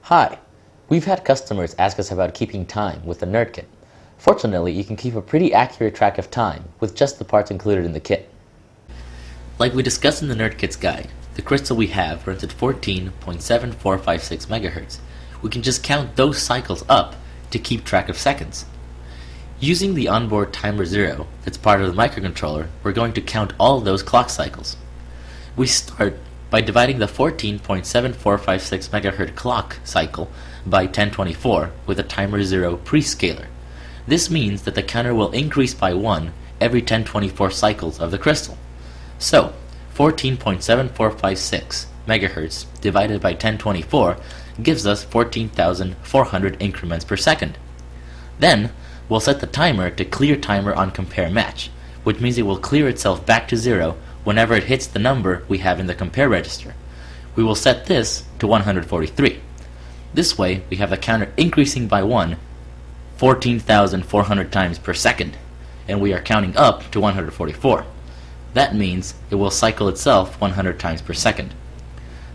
Hi! We've had customers ask us about keeping time with the Nerd Kit. Fortunately, you can keep a pretty accurate track of time with just the parts included in the kit. Like we discussed in the Nerd Kit's guide, the crystal we have runs at 14.7456 MHz. We can just count those cycles up to keep track of seconds. Using the onboard timer 0 that's part of the microcontroller, we're going to count all those clock cycles. We start by dividing the 14.7456 MHz clock cycle by 1024 with a timer 0 prescaler. This means that the counter will increase by 1 every 1024 cycles of the crystal. So, 14.7456 MHz divided by 1024 gives us 14,400 increments per second. Then, we'll set the timer to clear timer on compare match, which means it will clear itself back to 0 whenever it hits the number we have in the compare register. We will set this to 143. This way, we have the counter increasing by 1 14,400 times per second, and we are counting up to 144. That means it will cycle itself 100 times per second.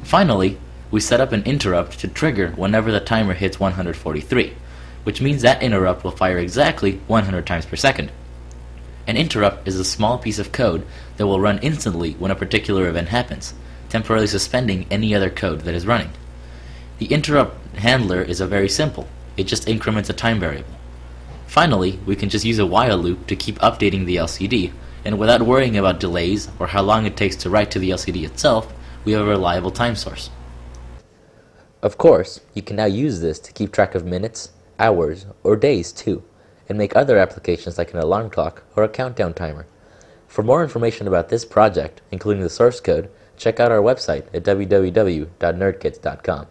Finally, we set up an interrupt to trigger whenever the timer hits 143, which means that interrupt will fire exactly 100 times per second. An interrupt is a small piece of code that will run instantly when a particular event happens, temporarily suspending any other code that is running. The interrupt handler is very simple. It just increments a time variable. Finally, we can just use a while loop to keep updating the LCD, and without worrying about delays or how long it takes to write to the LCD itself, we have a reliable time source. Of course, you can now use this to keep track of minutes, hours, or days too, and make other applications like an alarm clock or a countdown timer. For more information about this project, including the source code, check out our website at www.nerdkits.com.